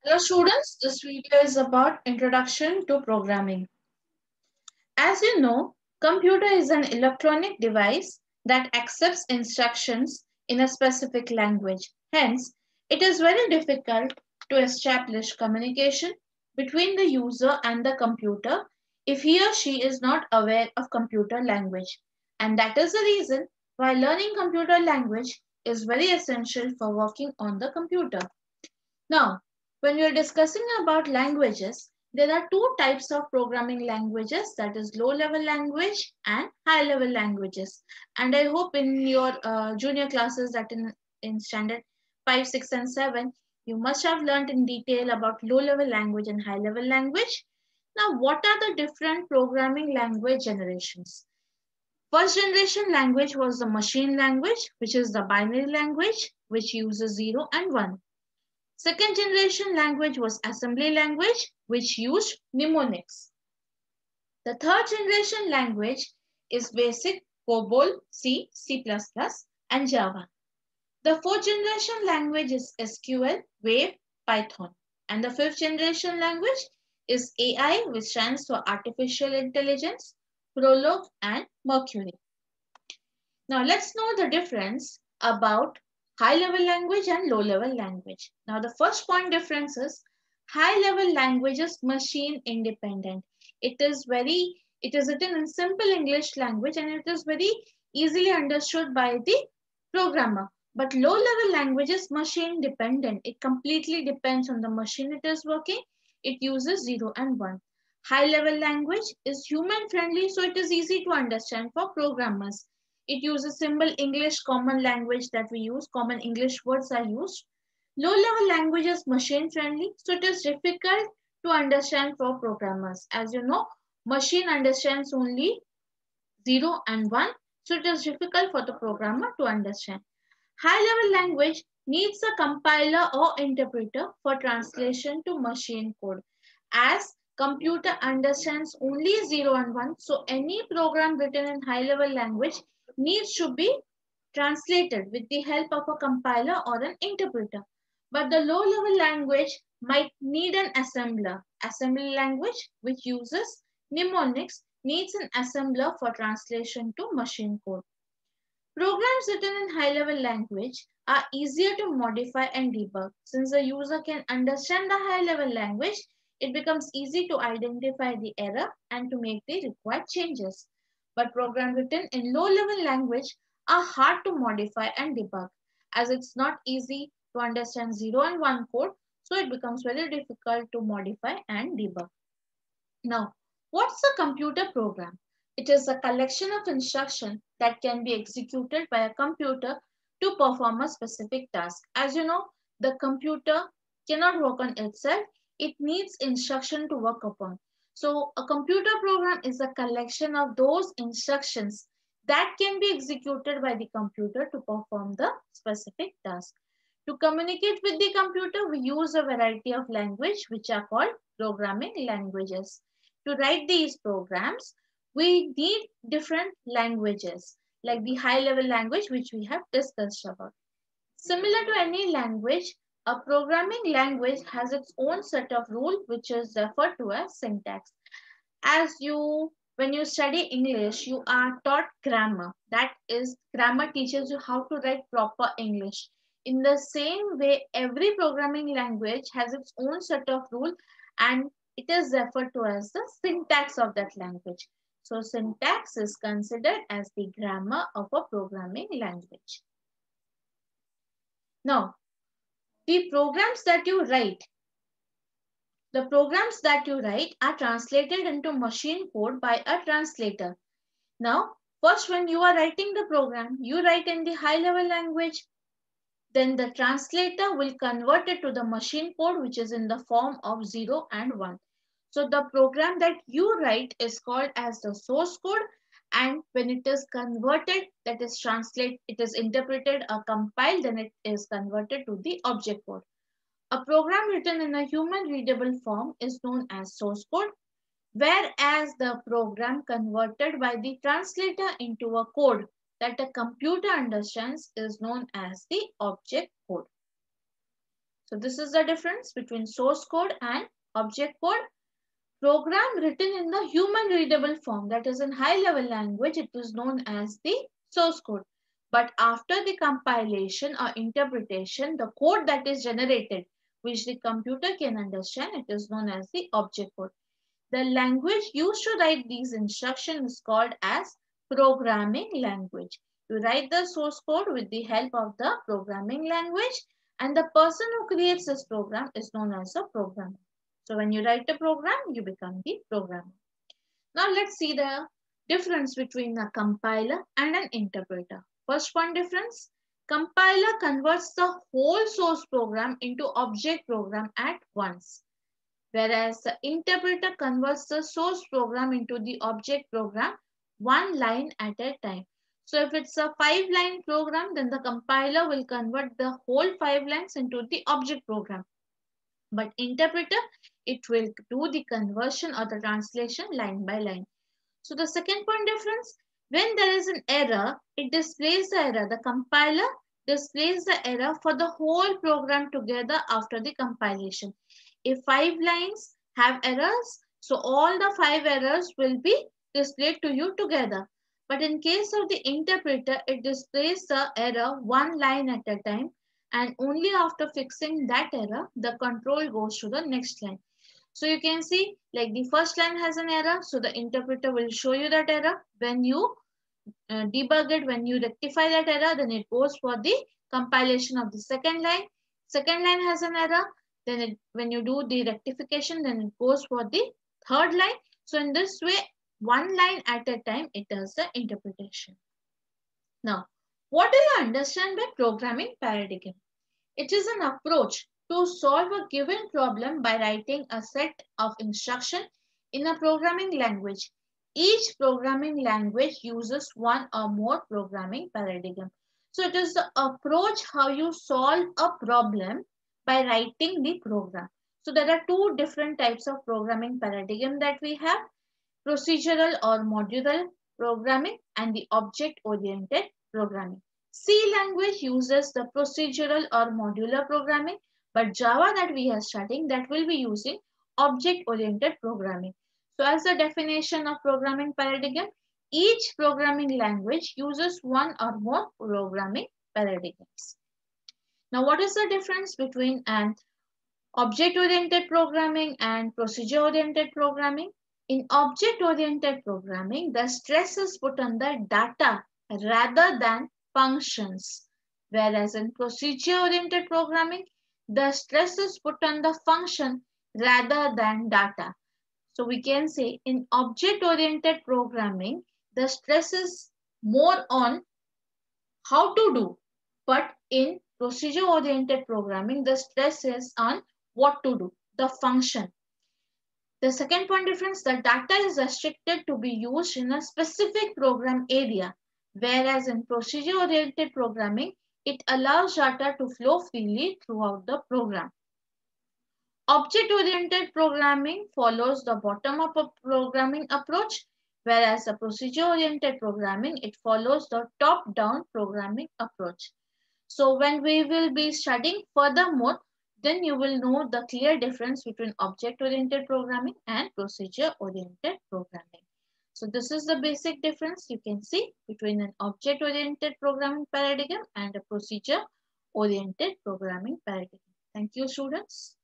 Hello students, this video is about Introduction to Programming. As you know, computer is an electronic device that accepts instructions in a specific language. Hence, it is very difficult to establish communication between the user and the computer if he or she is not aware of computer language. And that is the reason why learning computer language is very essential for working on the computer. Now, when we are discussing about languages, there are two types of programming languages, that is low level language and high level languages. And I hope in your junior classes that in standard 5, 6 and 7, you must have learned in detail about low level language and high level language. Now, what are the different programming language generations? First generation language was the machine language, which is the binary language, which uses 0 and 1. Second generation language was assembly language, which used mnemonics. The third generation language is basic, COBOL, C, C++, and Java. The fourth generation language is SQL, Wave, Python. And the fifth generation language is AI, which stands for Artificial Intelligence, Prolog, and Mercury. Now let's know the difference about high level language and low level language. Now the first point difference is high level language is machine independent. It is written in simple English language and it is very easily understood by the programmer. But low level language is machine dependent. It completely depends on the machine it is working. It uses 0 and 1. High level language is human friendly, so it is easy to understand for programmers. It uses simple English common language that we use. Common English words are used. Low level language is machine friendly, so it is difficult to understand for programmers. As you know, machine understands only 0 and 1, so it is difficult for the programmer to understand. High level language needs a compiler or interpreter for translation to machine code. As computer understands only 0 and 1, so any program written in high level language needs to be translated with the help of a compiler or an interpreter. But the low level language might need an assembler. Assembly language, which uses mnemonics, needs an assembler for translation to machine code. Programs written in high-level language are easier to modify and debug. Since the user can understand the high-level language, it becomes easy to identify the error and to make the required changes. But programs written in low-level language are hard to modify and debug, as it's not easy to understand 0 and 1 code, so it becomes very difficult to modify and debug. Now, what's a computer program? It is a collection of instructions that can be executed by a computer to perform a specific task. As you know, the computer cannot work on itself. It needs instruction to work upon. So a computer program is a collection of those instructions that can be executed by the computer to perform the specific task. To communicate with the computer, we use a variety of language which are called programming languages. To write these programs, we need different languages like the high level language which we have discussed about. Similar to any language, a programming language has its own set of rules which is referred to as syntax. When you study English, you are taught grammar. That is, grammar teaches you how to write proper English. In the same way, every programming language has its own set of rules and it is referred to as the syntax of that language. So syntax is considered as the grammar of a programming language. Now, the programs that you write The programs that you write are translated into machine code by a translator. Now, first when you are writing the program, you write in the high level language. Then the translator will convert it to the machine code which is in the form of 0 and 1. So the program that you write is called as the source code, and when it is converted, that is it is interpreted or compiled, then it is converted to the object code. A program written in a human readable form is known as source code, whereas the program converted by the translator into a code that a computer understands is known as the object code. So this is the difference between source code and object code. Program written in the human readable form, that is in high level language, it is known as the source code. But after the compilation or interpretation, the code that is generated, which the computer can understand, it is known as the object code. The language used to write these instructions is called as programming language. You write the source code with the help of the programming language, and the person who creates this program is known as a programmer. So when you write a program, you become the programmer. Now let's see the difference between a compiler and an interpreter. First one difference, compiler converts the whole source program into object program at once, whereas the interpreter converts the source program into the object program one line at a time. So if it's a 5-line program, then the compiler will convert the whole 5 lines into the object program. But interpreter, it will do the conversion or the translation line by line. So the second point difference, when there is an error, it displays the error. The compiler displays the error for the whole program together after the compilation. If 5 lines have errors, so all the 5 errors will be displayed to you together. But in case of the interpreter, it displays the error one line at a time, and only after fixing that error, the control goes to the next line. So you can see like the first line has an error. So the interpreter will show you that error. When you debug it, when you rectify that error, then it goes for the compilation of the second line. Second line has an error. Then when you do the rectification, then it goes for the third line. So in this way, one line at a time, it does the interpretation. Now, what do you understand by programming paradigm? It is an approach to solve a given problem by writing a set of instructions in a programming language. Each programming language uses one or more programming paradigm. So it is the approach how you solve a problem by writing the program. So there are two different types of programming paradigm that we have: procedural or modular programming and the object-oriented programming. C language uses the procedural or modular programming, but Java that we are studying, that will be using object-oriented programming. So as the definition of programming paradigm, each programming language uses one or more programming paradigms. Now what is the difference between an object-oriented programming and procedure-oriented programming? In object-oriented programming, the stress is put on the data rather than functions, whereas in procedure-oriented programming, the stress is put on the function rather than data. So we can say in object-oriented programming, the stress is more on how to do, but in procedure-oriented programming, the stress is on what to do, the function. The second point difference, the data is restricted to be used in a specific program area, whereas in procedure-oriented programming, it allows data to flow freely throughout the program. Object-oriented programming follows the bottom-up programming approach, whereas the procedure-oriented programming, it follows the top-down programming approach. So when we will be studying furthermore, then you will know the clear difference between object-oriented programming and procedure-oriented programming. So this is the basic difference you can see between an object-oriented programming paradigm and a procedure-oriented programming paradigm. Thank you, students.